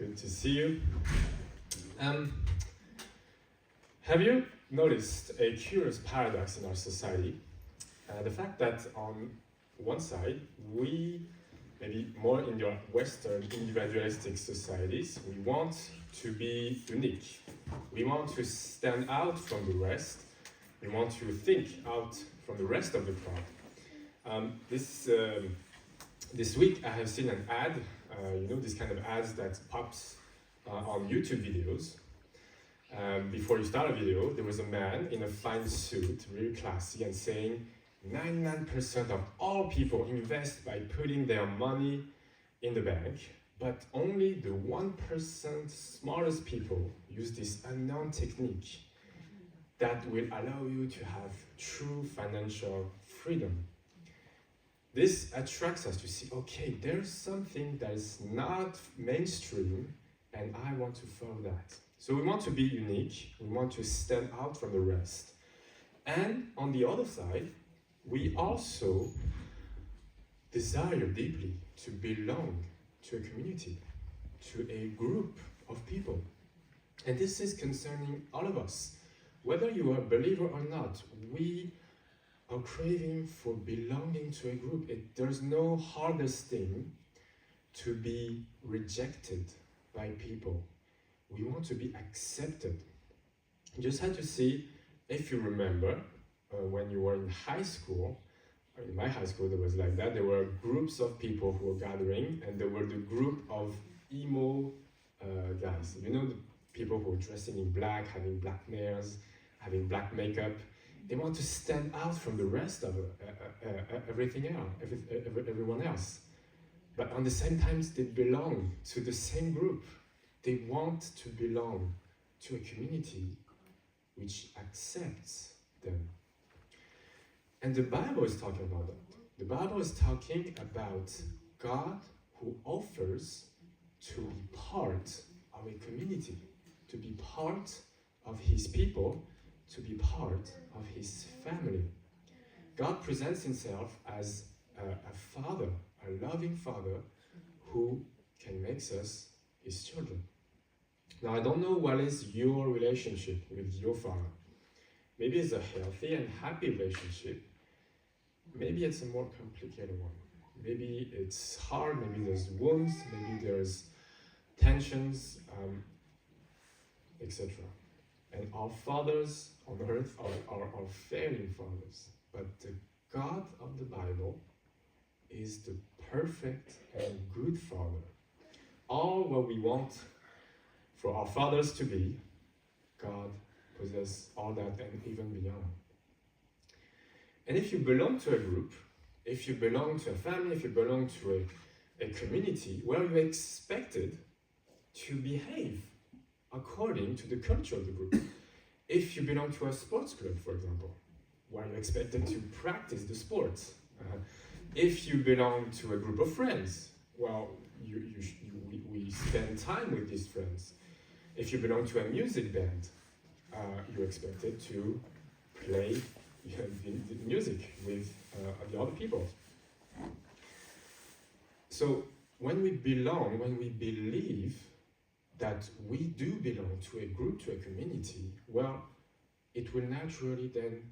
Good to see you. Have you noticed a curious paradox in our society? The fact that on one side, we, maybe more in your Western individualistic societies, we want to be unique. We want to stand out from the rest. We want to think out from the rest of the crowd. This week I have seen an ad, this kind of ads that pops on YouTube videos. Before you start a video, there was a man in a fine suit, really classy, and saying 99% of all people invest by putting their money in the bank, but only the 1% smartest people use this unknown technique that will allow you to have true financial freedom. This attracts us to see, okay, there's something that is not mainstream, and I want to follow that. So we want to be unique, we want to stand out from the rest. And on the other side, we also desire deeply to belong to a community, to a group of people. And this is concerning all of us. Whether you are a believer or not, we are craving for belonging to a group. There's no hardest thing to be rejected by people. We want to be accepted. You just had to see, if you remember, when you were in high school, in my high school there was like that, there were groups of people who were gathering, and there were the group of emo guys. You know, the people who were dressing in black, having black nails, having black makeup. They want to stand out from the rest of everyone else. But on the same time, they belong to the same group. They want to belong to a community which accepts them. And the Bible is talking about that. The Bible is talking about God who offers to be part of a community, to be part of His people, to be part of His family. God presents Himself as a father, a loving father who can make us His children. Now, I don't know what is your relationship with your father. Maybe it's a healthy and happy relationship. Maybe it's a more complicated one. Maybe it's hard, maybe there's wounds, maybe there's tensions, etc. And our fathers on earth are failing fathers. But the God of the Bible is the perfect and good father. All what we want for our fathers to be, God possesses all that and even beyond. And if you belong to a group, if you belong to a family, if you belong to a community, well, you're expected to behave according to the culture of the group. If you belong to a sports club, for example, well, you're expected to practice the sports. If you belong to a group of friends, well, we spend time with these friends. If you belong to a music band, you're expected to play the music with the other people. So when we belong, when we believe that we do belong to a group, to a community, well, it will naturally then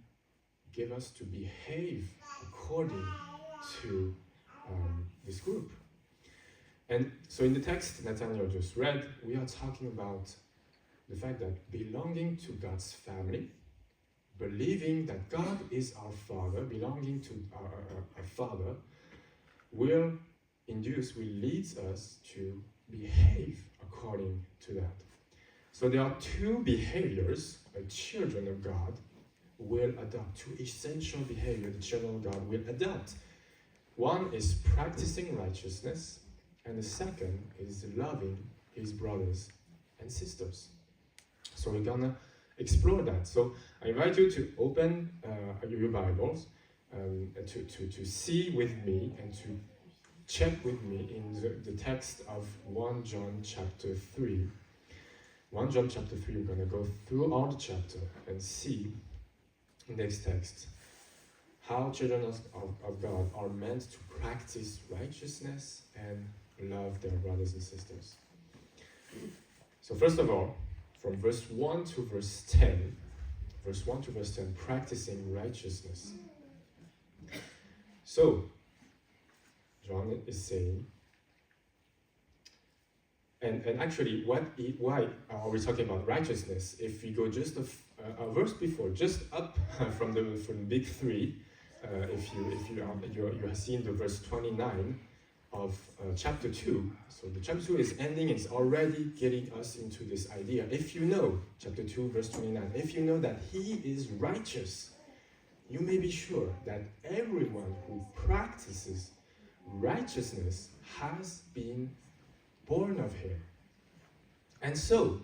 give us to behave according to this group. And so in the text Nathaniel just read, we are talking about the fact that belonging to God's family, believing that God is our Father, belonging to our Father, will lead us to behave according to that. So there are two behaviors children of God will adopt, two essential behaviors the children of God will adopt. One is practicing righteousness, and the second is loving his brothers and sisters. So we're gonna explore that. So I invite you to open your Bibles to see with me and to check with me in the text of 1 John chapter 3. 1 John chapter 3, we're going to go through all the chapter and see in the next text how children of God are meant to practice righteousness and love their brothers and sisters. So first of all, from verse 1 to verse 10, verse 1 to verse 10, practicing righteousness. So, John is saying, and actually, why are we talking about righteousness? If we go just a verse before, just up from the big three, if you have seen the verse 29 of chapter 2, so the chapter 2 is ending, it's already getting us into this idea. If you know, chapter 2, verse 29, if you know that he is righteous, you may be sure that everyone who practices righteousness has been born of him. And so,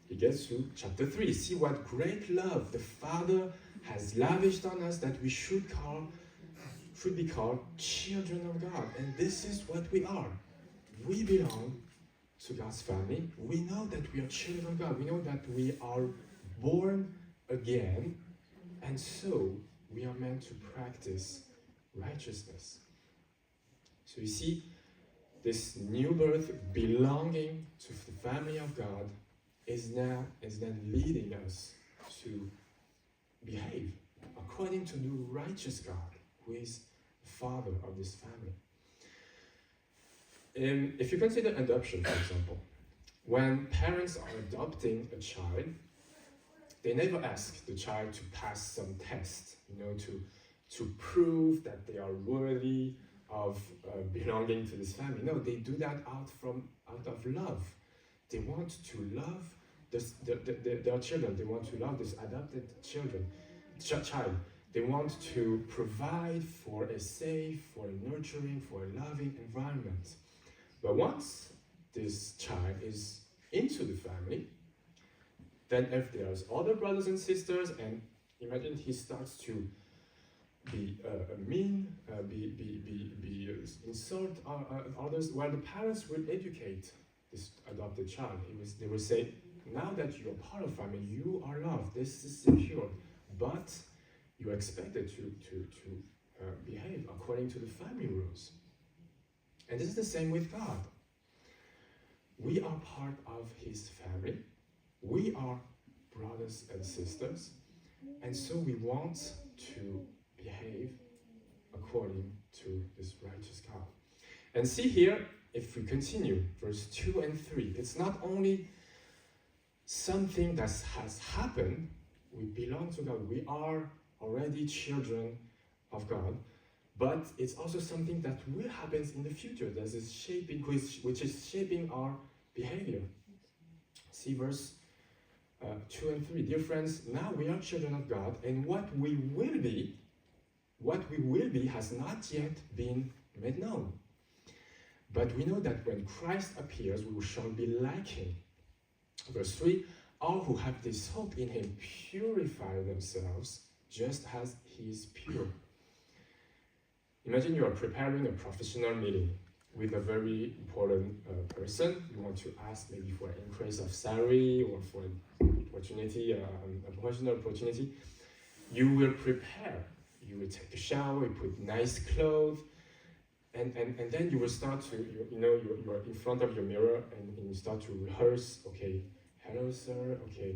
he gets to chapter 3. See what great love the Father has lavished on us that we should be called children of God. And this is what we are. We belong to God's family. We know that we are children of God. We know that we are born again. And so, we are meant to practice righteousness. So you see, this new birth, belonging to the family of God, is then leading us to behave according to the righteous God, who is the father of this family. If you consider adoption, for example, when parents are adopting a child, they never ask the child to pass some test, to prove that they are worthy of belonging to this family. No, they do that out of love. They want to love their children. They want to love this adopted child. They want to provide for a safe, for a nurturing, for a loving environment. But once this child is into the family, then if there's other brothers and sisters, and imagine he starts to be mean, insult others, well, the parents will educate this adopted child. They will say, now that you're part of family, you are loved, this is secure, but you're expected to behave according to the family rules. And this is the same with God. We are part of his family. We are brothers and sisters. And so we want to behave according to this righteous God. And see here, if we continue, verse 2 and 3, it's not only something that has happened, we belong to God, we are already children of God, but it's also something that will happen in the future, that is shaping, which is shaping our behavior. See verse 2 and 3. Dear friends, now we are children of God, and what we will be has not yet been made known. But we know that when Christ appears, we shall be like him. Verse 3, all who have this hope in him purify themselves just as he is pure. Imagine you are preparing a professional meeting with a very important person. You want to ask maybe for an increase of salary or for an opportunity, a professional opportunity. You will prepare. You will take a shower, you put nice clothes, and then you will start to, you're in front of your mirror and you start to rehearse. Okay, hello sir, okay,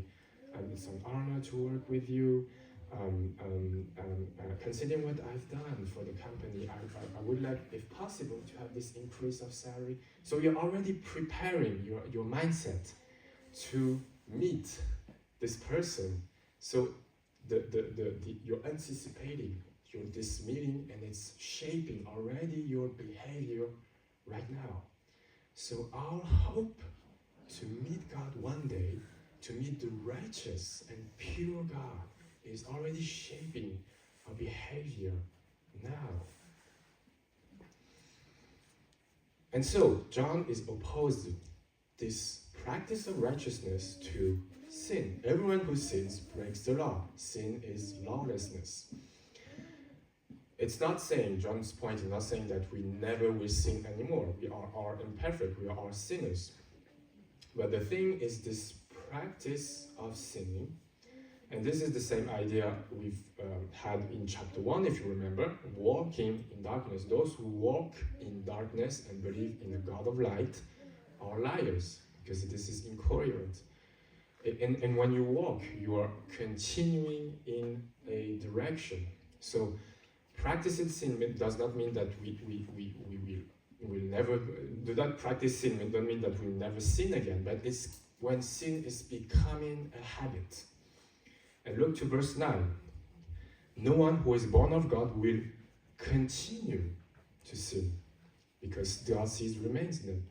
it's an honor to work with you. Considering what I've done for the company, I would like, if possible, to have this increase of salary. So you're already preparing your mindset to meet this person. So you're anticipating this meeting, and it's shaping already your behavior right now. So our hope to meet God one day, to meet the righteous and pure God, is already shaping our behavior now. And so John is opposing this practice of righteousness to sin. Everyone who sins breaks the law. Sin is lawlessness. It's not saying, John's point is not saying that we never will sin anymore. We are imperfect, we are sinners. But the thing is this practice of sinning, and this is the same idea we've had in chapter 1, if you remember, walking in darkness. Those who walk in darkness and believe in the God of light are liars. because this is incoherent. And when you walk, you are continuing in a direction. So practicing sin does not mean that we will never do not practice sin. It doesn't mean that we'll never sin again, but it's when sin is becoming a habit. And look to verse 9. No one who is born of God will continue to sin, because God's seed remains in them.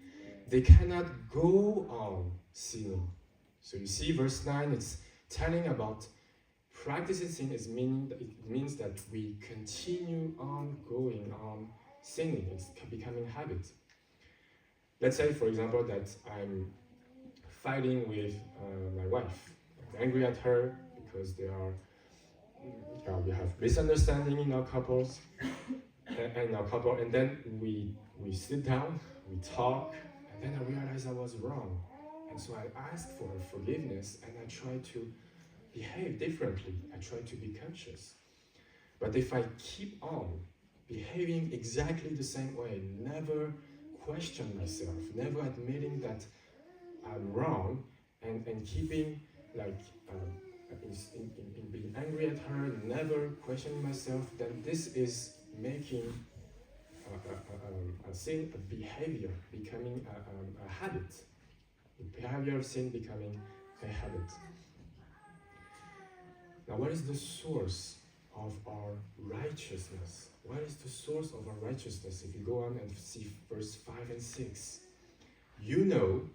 They cannot go on sinning. So you see, verse 9, it's telling about practicing sin. It means that we continue on going on sinning. It's becoming habit. Let's say, for example, that I'm fighting with my wife. I'm angry at her because we have misunderstanding in our couples, and then we sit down, we talk, and then I realize I was wrong. And so I ask for forgiveness, and I try to behave differently. I try to be conscious. But if I keep on behaving exactly the same way, never question myself, never admitting that I'm wrong, and keeping in being angry at her, never questioning myself, then this is making a sin, a behavior, becoming a habit. The behavior of sin becoming a habit. Now, what is the source of our righteousness? What is the source of our righteousness? If you go on and see verse 5 and 6, you know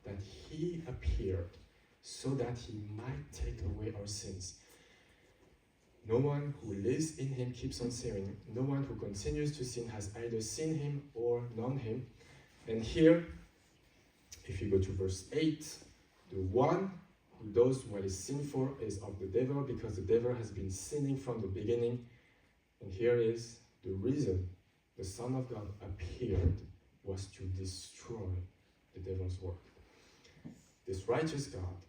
that he appeared so that he might take away our sins. No one who lives in him keeps on sinning. No one who continues to sin has either seen him or known him. And here, if you go to verse 8, the one who does what is sinful is of the devil, because the devil has been sinning from the beginning. And here is the reason the Son of God appeared, was to destroy the devil's work. This righteous God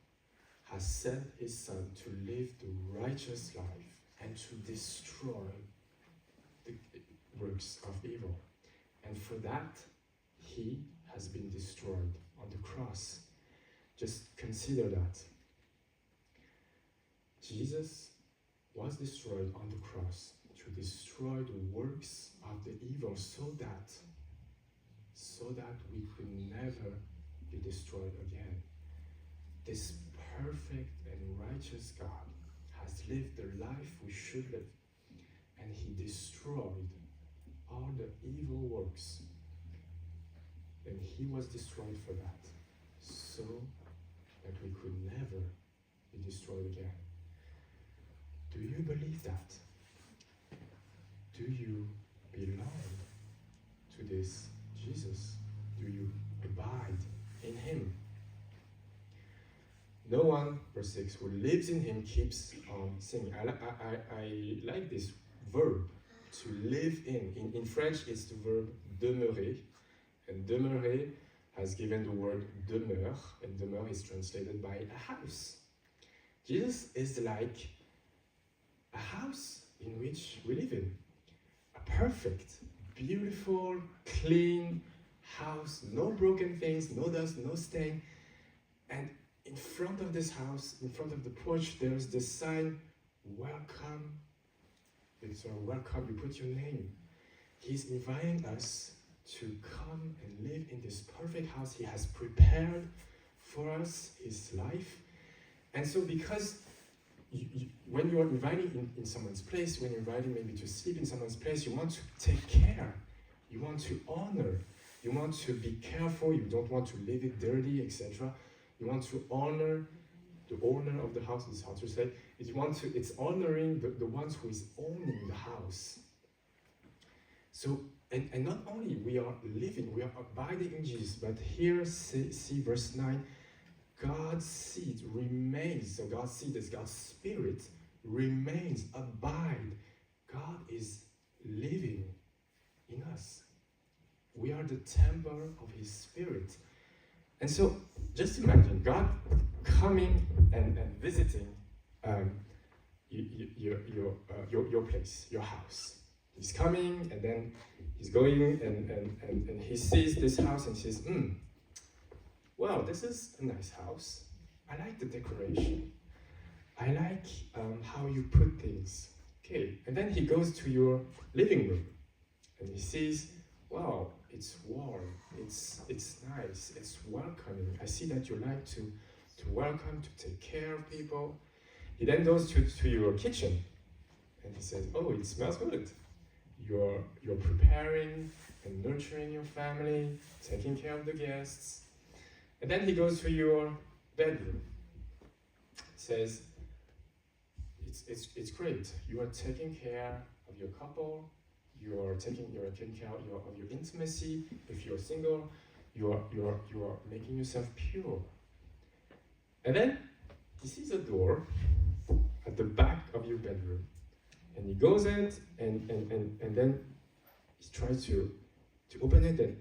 has sent his Son to live the righteous life and to destroy the works of evil. And for that, he has been destroyed on the cross. Just consider that. Jesus was destroyed on the cross to destroy the works of the evil, so that we could never be destroyed again. This perfect and righteous God has lived the life we should live, and he destroyed all the evil works. And he was destroyed for that, so that we could never be destroyed again. Do you believe that? Do you belong to this Jesus? Do you abide in him? No one, verse 6, who lives in him keeps on sinning. I like this verb, to live in. In French, it's the verb demeurer. And demeurer has given the word demeure, and demeure is translated by a house. Jesus is like a house in which we live in. A perfect, beautiful, clean house, no broken things, no dust, no stain. And in front of this house, in front of the porch, there's this sign, welcome. It's a welcome, you put your name. He's inviting us to come and live in this perfect house. He has prepared for us his life. And so because when you are inviting in someone's place, when you're inviting maybe to sleep in someone's place, you want to take care. You want to honor. You want to be careful. You don't want to leave it dirty, etc. You want to honor the owner of the house, is how to say. It's honoring the ones who is owning the house. So, and not only we are living, we are abiding in Jesus, but here see verse 9, God's seed remains. So God's seed is God's spirit, remains, abide. God is living in us. We are the temple of his spirit. And so just imagine God coming and visiting your place, your house. He's coming, and then he's going, and he sees this house and says, well, this is a nice house. I like the decoration. I like how you put things. Okay, and then he goes to your living room and he sees, wow, it's warm, it's nice, it's welcoming. I see that you like to welcome, to take care of people. He then goes to your kitchen and he says, oh, it smells good. You're preparing and nurturing your family, taking care of the guests. And then he goes to your bedroom. Says, it's great. You are taking care of your couple. You are taking care of your intimacy. If you're single, you are making yourself pure. And then he sees a door at the back of your bedroom, and he goes in and then he tries to open it, and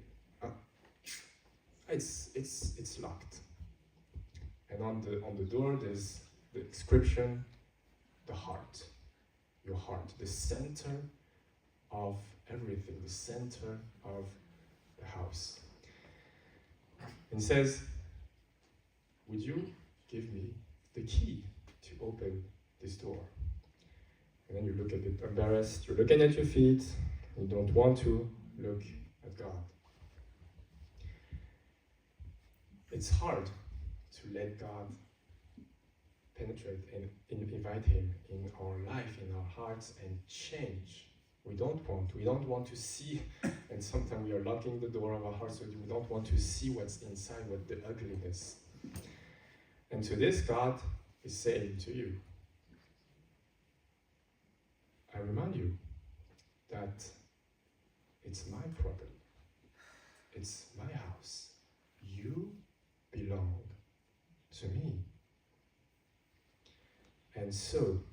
it's locked. And on the door there's the inscription, the heart, your heart, the center of everything, the center of the house. And says, would you give me the key to open this door? And then you look a bit embarrassed, you're looking at your feet, you don't want to look at God. It's hard to let God penetrate and invite Him in our life, in our hearts, and change. We don't want to see, and sometimes we are locking the door of our hearts, so we don't want to see what's inside, what the ugliness. And to this, God is saying to you, I remind you that it's my property. It's my house. You belong to me. And so,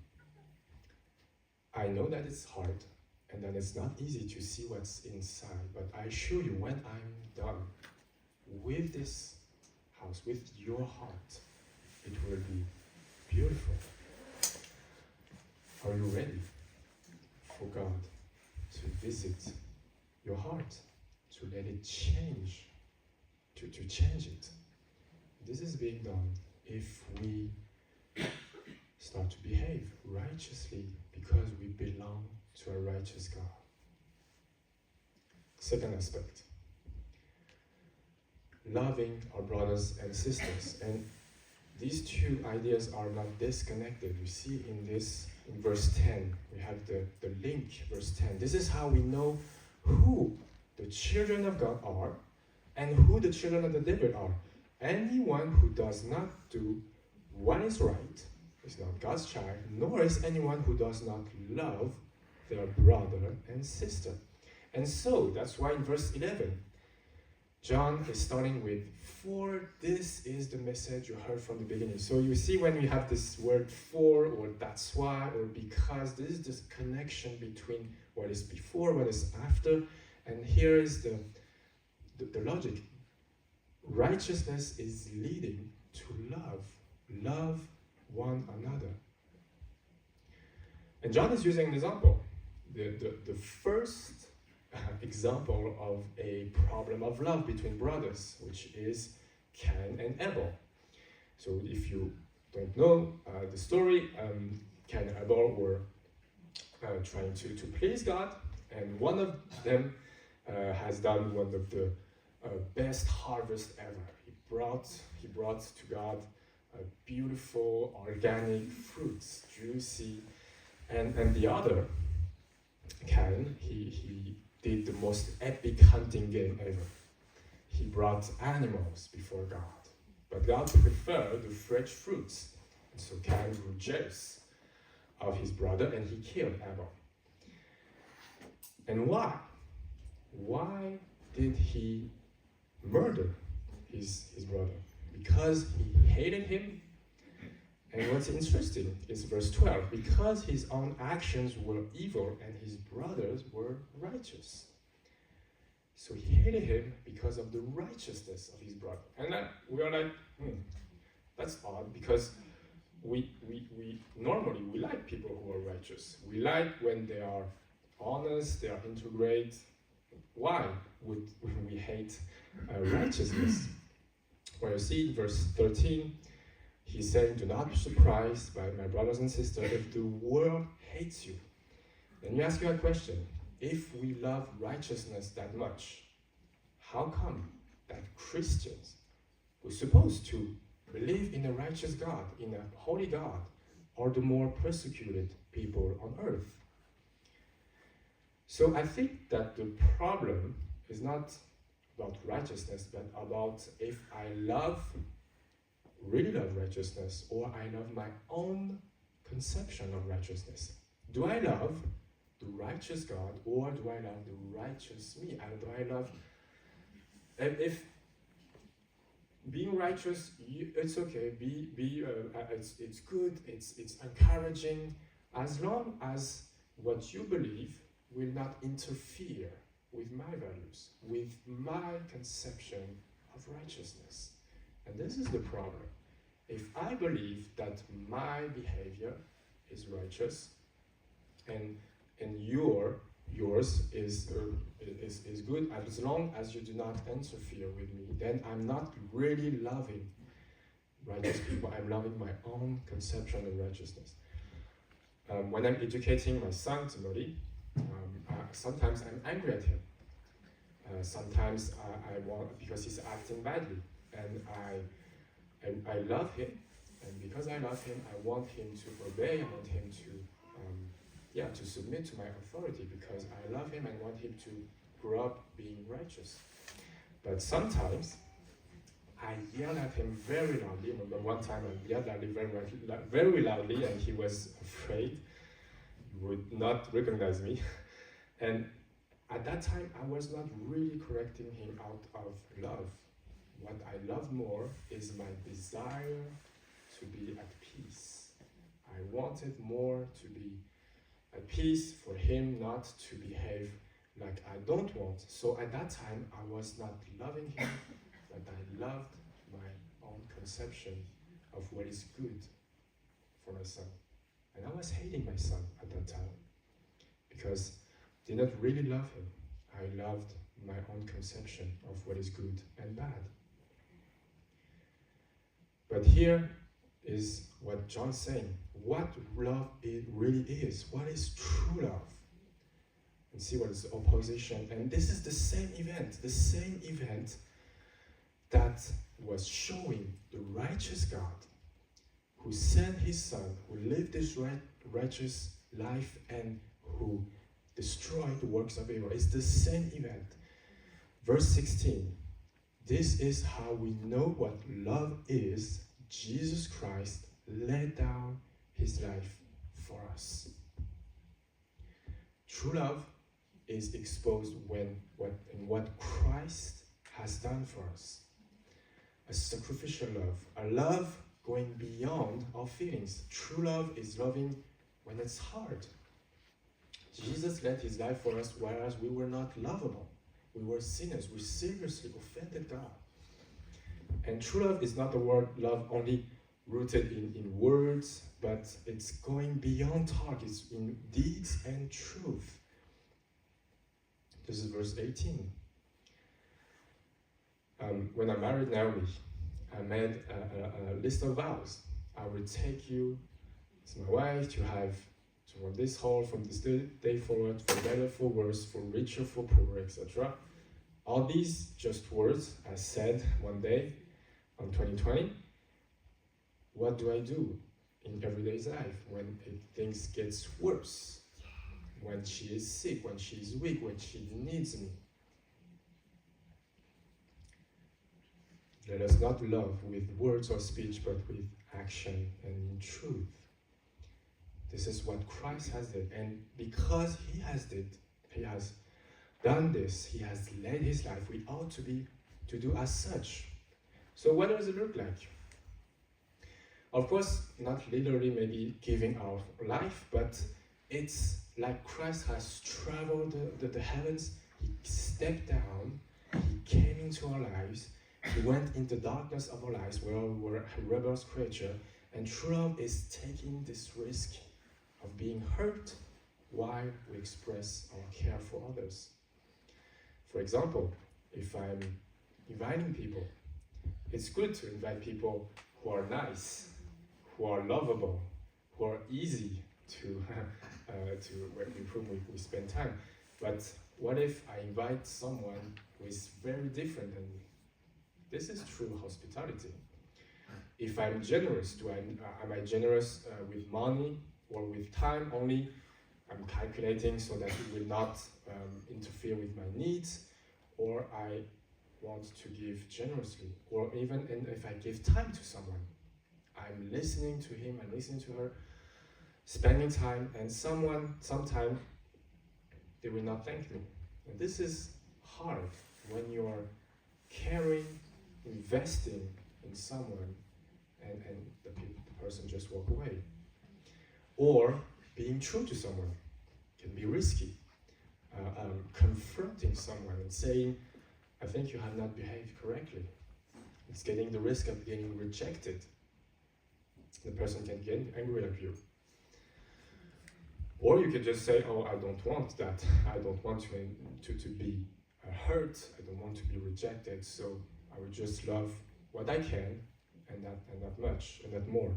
I know that it's hard and that it's not easy to see what's inside, but I assure you, when I'm done with this house, with your heart, it will be beautiful. Are you ready for God to visit your heart, to let it change, to change it? This is being done if we start to behave righteously because we belong to a righteous God. Second aspect, loving our brothers and sisters. And these two ideas are not disconnected. You see in verse 10, we have the link, verse 10. This is how we know who the children of God are and who the children of the devil are. Anyone who does not do what is right is not God's child, nor is anyone who does not love their brother and sister. And so, that's why in verse 11, John is starting with, for this is the message you heard from the beginning. So you see when we have this word for, or that's why, or because, this is this connection between what is before, what is after, and here is the logic. Righteousness is leading to love one another. And John is using an example. The first example of a problem of love between brothers, which is Cain and Abel. So if you don't know the story, Cain and Abel were trying to please God, and one of them has done one of the best harvest ever. He brought to God beautiful organic fruits, juicy, and the other, Cain, he did the most epic hunting game ever. He brought animals before God, but God preferred the fresh fruits, and so Cain grew jealous of his brother and he killed Abel. And why? Why did he murder his brother? Because he hated him. And what's interesting is verse 12, because his own actions were evil and his brothers were righteous. So he hated him because of the righteousness of his brother. And we are like, that's odd, because we normally we like people who are righteous. We like when they are honest, they are integrate. Why would we hate righteousness? Well, you see in verse 13, he's saying, do not be surprised by my brothers and sisters if the world hates you. Then you ask you a question. If we love righteousness that much, how come that Christians who are supposed to believe in a righteous God, in a holy God, are the more persecuted people on earth? So I think that the problem is not about righteousness, but about if I really love righteousness, or I love my own conception of righteousness. Do I love the righteous God, or do I love the righteous me? Do I love... If being righteous, it's okay, it's good, it's encouraging, as long as what you believe will not interfere with my values, with my conception of righteousness. And this is the problem. If I believe that my behavior is righteous, and yours is good, as long as you do not interfere with me, then I'm not really loving righteous people. I'm loving my own conception of righteousness. When I'm educating my son Timothy, sometimes I'm angry at him. Sometimes I want, because he's acting badly, and I love him, and because I love him, I want him to obey. I want him to submit to my authority, because I love him and want him to grow up being righteous. But sometimes I yell at him very loudly. Remember one time I yelled at him very loudly, and he was afraid. He would not recognize me. And at that time, I was not really correcting him out of love. What I love more is my desire to be at peace. I wanted more to be at peace, for him not to behave like I don't want. So at that time, I was not loving him, but I loved my own conception of what is good for my son. And I was hating my son at that time, because I did not really love him. I loved my own conception of what is good and bad. But here is what John's saying. What love really is. What is true love? And see what is the opposition. And this is the same event that was showing the righteous God who sent his son, who lived this righteous life, and who destroyed the works of evil. It's the same event. Verse 16. This is how we know what love is. Jesus Christ laid down his life for us. True love is exposed in what Christ has done for us. A sacrificial love, a love going beyond our feelings. True love is loving when it's hard. Jesus laid his life for us, whereas we were not lovable. We were sinners. We seriously offended God. And true love is not the word love only rooted in words, but it's going beyond talk. It's in deeds and truth. This is verse 18. When I married Naomi, I made a list of vows. I will take you as my wife to have from this whole, from this day forward, for better, for worse, for richer, for poorer, etc. All these just words I said one day on 2020. What do I do in everyday life when things gets worse? When she is sick, when she is weak, when she needs me? Let us not love with words or speech, but with action and in truth. This is what Christ has done, and because he has done this, he has laid his life, we ought to do as such. So what does it look like? Of course, not literally maybe giving our life, but it's like Christ has traveled the heavens. He stepped down, he came into our lives, he went into the darkness of our lives where we were a rebellious creature, and true love is taking this risk of being hurt while we express our care for others. For example, if I'm inviting people, It's good to invite people who are nice, who are lovable, who are easy to with whom we spend time. But what if I invite someone who is very different than me? This is true hospitality. If I'm generous, am I generous with money or with time only? I'm calculating so that it will not interfere with my needs, or I want to give generously, or even if I give time to someone, I'm listening to him, I'm listening to her, spending time, and sometime they will not thank me. And this is hard when you are caring, investing in someone, and the person just walk away. Or being true to someone can be risky. Confronting someone and saying, I think you have not behaved correctly. It's getting the risk of getting rejected. The person can get angry at you. Or you can just say, oh, I don't want that. I don't want to be hurt. I don't want to be rejected. So I will just love what I can and not much and not more.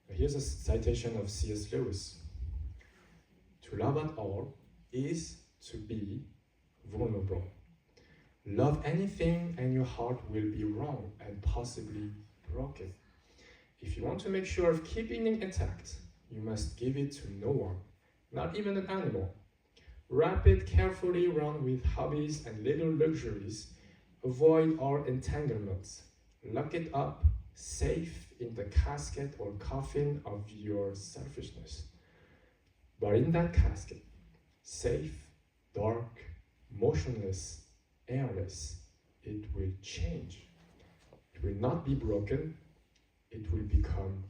Here's a citation of C.S. Lewis. To love at all is to be vulnerable. Love anything and your heart will be wrong and possibly broken. If you want to make sure of keeping it intact, you must give it to no one, not even an animal. Wrap it carefully around with hobbies and little luxuries. Avoid all entanglements. Lock it up, safe in the casket or coffin of your selfishness. But in that casket, safe, dark, motionless, airless, it will change. It will not be broken, it will become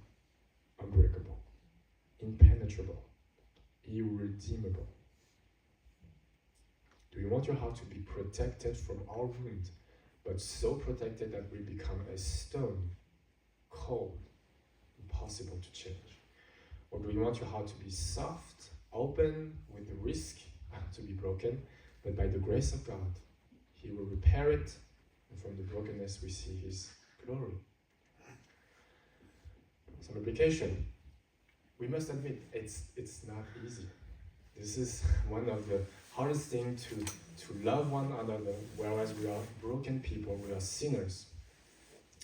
unbreakable, impenetrable, irredeemable. Do you want your heart to be protected from all wound, but so protected that we become a stone, cold, impossible to change? Or do you want your heart to be soft, open, with the risk to be broken, but by the grace of God, He will repair it, and from the brokenness we see His glory. Some application. We must admit, it's not easy. This is one of the hardest things to love one another, whereas we are broken people, we are sinners.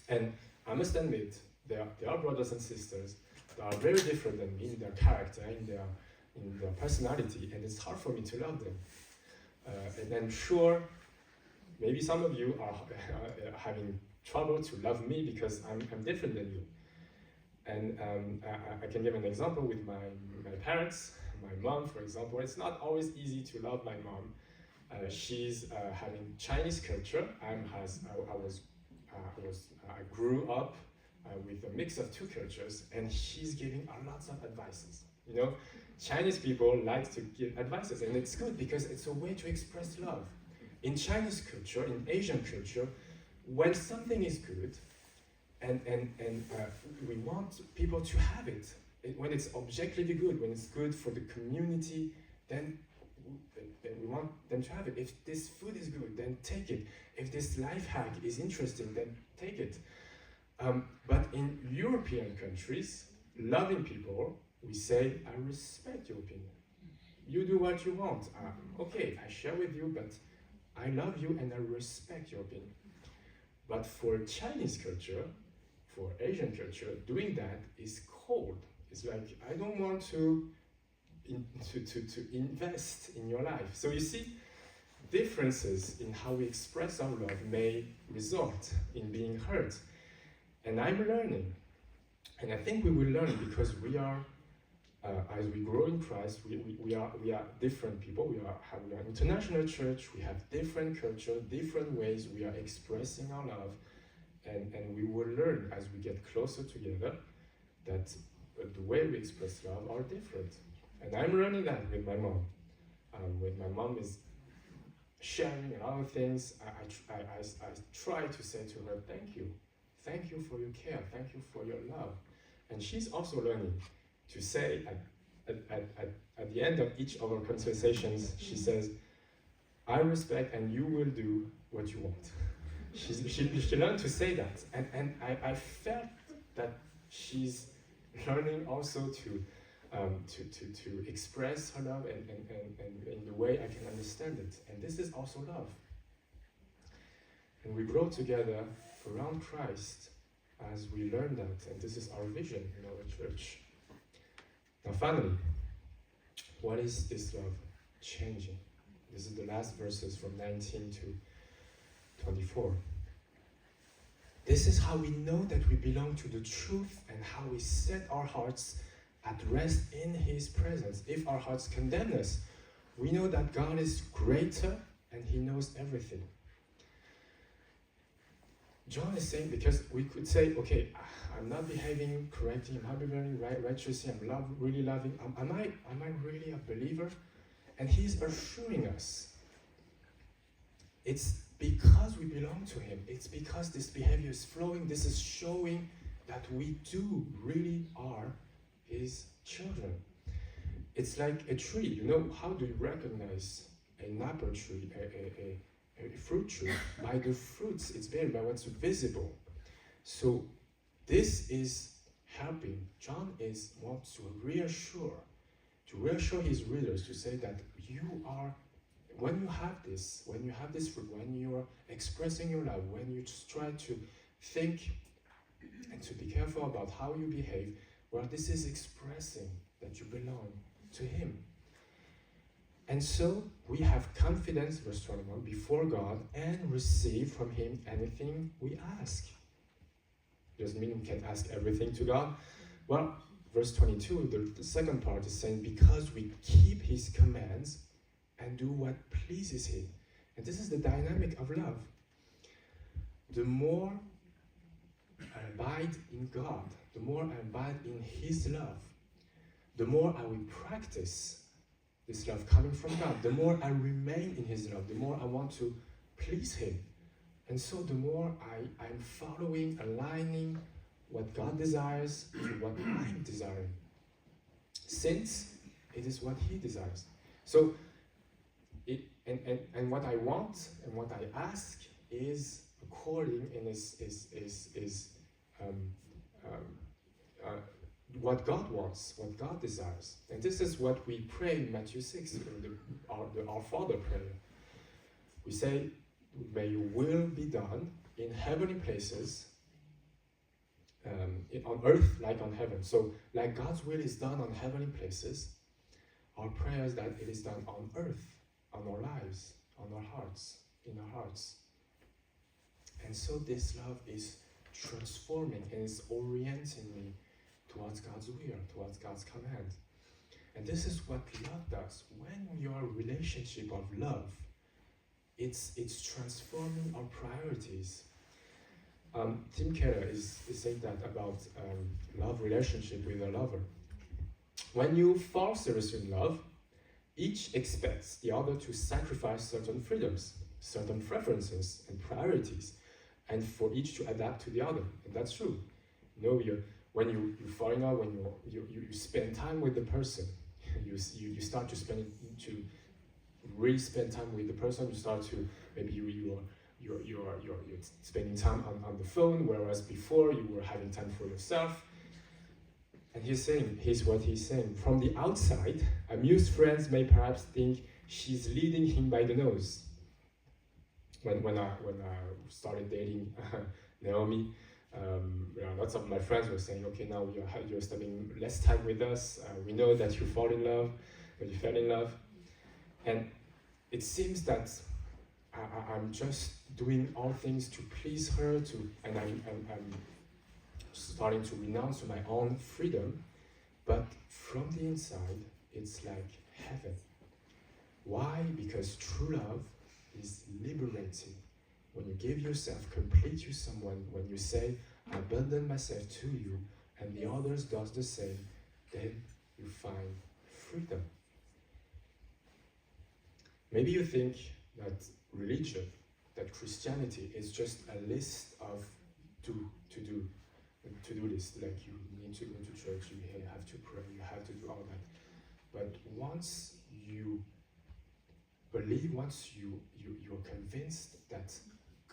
And I must admit, there are brothers and sisters that are very different than me in their character, in their personality, and it's hard for me to love them. And I'm sure maybe some of you are having trouble to love me because I'm different than you. And I can give an example with my parents. My mom, for example, it's not always easy to love my mom. She's having Chinese culture. I grew up with a mix of two cultures, and she's giving lots of advices. You know, Chinese people like to give advices, and it's good because it's a way to express love. In Chinese culture, in Asian culture, when something is good, and we want people to have it, when it's objectively good, when it's good for the community, then we want them to have it. If this food is good, then take it. If this life hack is interesting, then take it. But in European countries, loving people, we say, I respect your opinion. You do what you want. Okay, I share with you, but I love you and I respect your opinion. But for Chinese culture, for Asian culture, doing that is cold. It's like, I don't want to invest in your life. So you see, differences in how we express our love may result in being hurt. And I'm learning. And I think we will learn because we are, as we grow in Christ, we are different people. We are an international church. We have different culture, different ways we are expressing our love. And we will learn as we get closer together that the way we express love are different. And I'm learning that with my mom. When my mom is sharing a lot of things, I try to say to her, thank you. Thank you for your care. Thank you for your love. And she's also learning to say at the end of each of our conversations, she says, I respect and you will do what you want. She learned to say that, and I felt that she's learning also to express her love and in the way I can understand it. And this is also love. And we grow together around Christ as we learn that, and this is our vision in our church. Now finally, what is this love changing? This is the last verses from 19 to 24. This is how we know that we belong to the truth and how we set our hearts at rest in His presence. If our hearts condemn us, we know that God is greater and He knows everything. John is saying, because we could say, okay, I'm not behaving correctly, I'm not behaving righteously, I'm really loving, am I really a believer? And He's assuring us, it's because we belong to Him, it's because this behavior is flowing, this is showing that we do really are His children. It's like a tree, you know, how do you recognize an apple tree, a fruit tree? By the fruits it's bearing, by what's visible. So this is helping. John wants to reassure his readers, to say that you are, when you have this fruit, when you're expressing your love, when you just try to think and to be careful about how you behave, well, this is expressing that you belong to Him. And so we have confidence, verse 21, before God and receive from Him anything we ask. Doesn't mean we can ask everything to God. Well, verse 22, the second part is saying, because we keep His commands and do what pleases Him. And this is the dynamic of love. The more I abide in God, the more I abide in His love, the more I will practice this love coming from God, the more I remain in His love, the more I want to please Him. And so the more I'm following, aligning what God desires to what I'm desiring, since it is what He desires. So, and what I want and what I ask is according and what God wants, what God desires. And this is what we pray in Matthew 6, our Father prayer. We say, may your will be done in heavenly places, on earth like on heaven. So, like God's will is done on heavenly places, our prayer is that it is done on earth, on our lives, on our hearts, in our hearts. And so this love is transforming and is orienting me towards God's will, towards God's command. And this is what love does. When we are in a relationship of love, it's transforming our priorities. Tim Keller is saying that about love relationship with a lover. When you fall seriously in love, each expects the other to sacrifice certain freedoms, certain preferences and priorities, and for each to adapt to the other. And that's true. You know, when you fall in love, when you spend time with the person, you start to really spend time with the person. You start to, maybe you're spending time on the phone, whereas before you were having time for yourself. And here's what he's saying. From the outside, amused friends may perhaps think she's leading him by the nose. When I started dating Naomi, lots of my friends were saying, okay, now you're spending less time with us. We know that you fall in love, that you fell in love. And it seems that I'm just doing all things to please her, and I'm starting to renounce my own freedom. But from the inside, it's like heaven. Why? Because true love is liberating. When you give yourself completely to someone, when you say, I abandon myself to you, and the others does the same, then you find freedom. Maybe you think that religion, that Christianity is just a list of to-do list, like you need to go to church, you have to pray, you have to do all that. But once you believe, once you're convinced that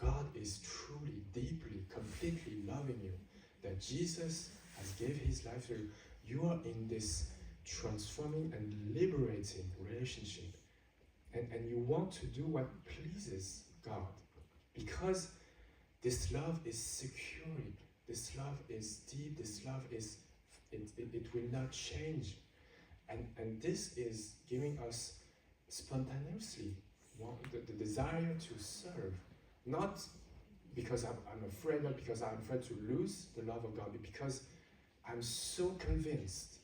God is truly, deeply, completely loving you, that Jesus has gave his life for you, you are in this transforming and liberating relationship. And you want to do what pleases God. Because this love is securing. This love is deep. This love is, it will not change. And this is giving us spontaneously the desire to serve. Not because I'm afraid, not because I'm afraid to lose the love of God, but because I'm so convinced,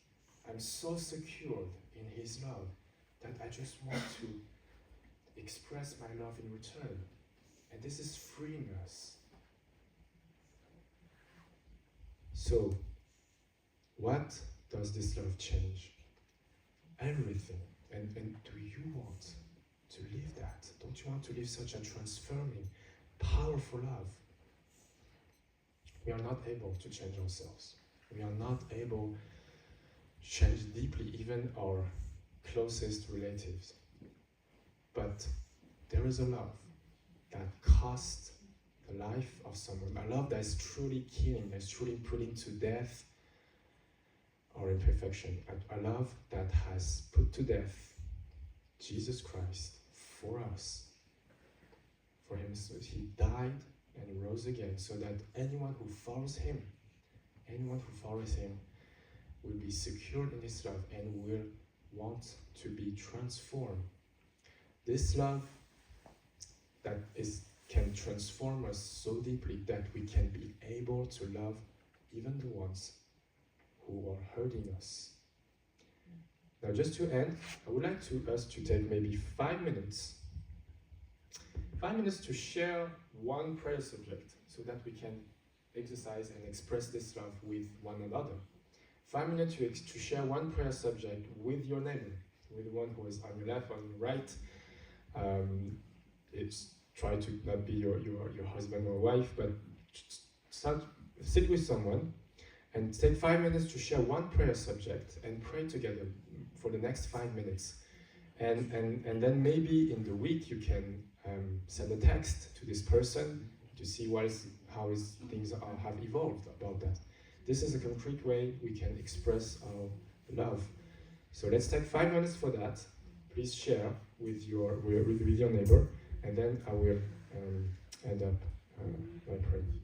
I'm so secured in his love that I just want to express my love in return. And this is freeing us. So, what does this love change? Everything. And do you want to live that? Don't you want to live such a transforming, powerful love? We are not able to change ourselves. We are not able to change deeply even our closest relatives. But there is a love that costs the life of someone, a love that is truly killing, that is truly putting to death our imperfection, a love that has put to death Jesus Christ for us. For him, so he died and rose again, so that anyone who follows him will be secured in this love and will want to be transformed. This love that can transform us so deeply that we can be able to love even the ones who are hurting us. Now, just to end, I would like us to take maybe 5 minutes to share one prayer subject so that we can exercise and express this love with one another. 5 minutes to share one prayer subject with your neighbor, with the one who is on your left, on your right. Try to not be your husband or wife, but sit with someone and take 5 minutes to share one prayer subject and pray together for the next 5 minutes. And then maybe in the week you can send a text to this person to see how things have evolved about that. This is a concrete way we can express our love. So let's take 5 minutes for that. Please share with your neighbor, and then I will end up by praying.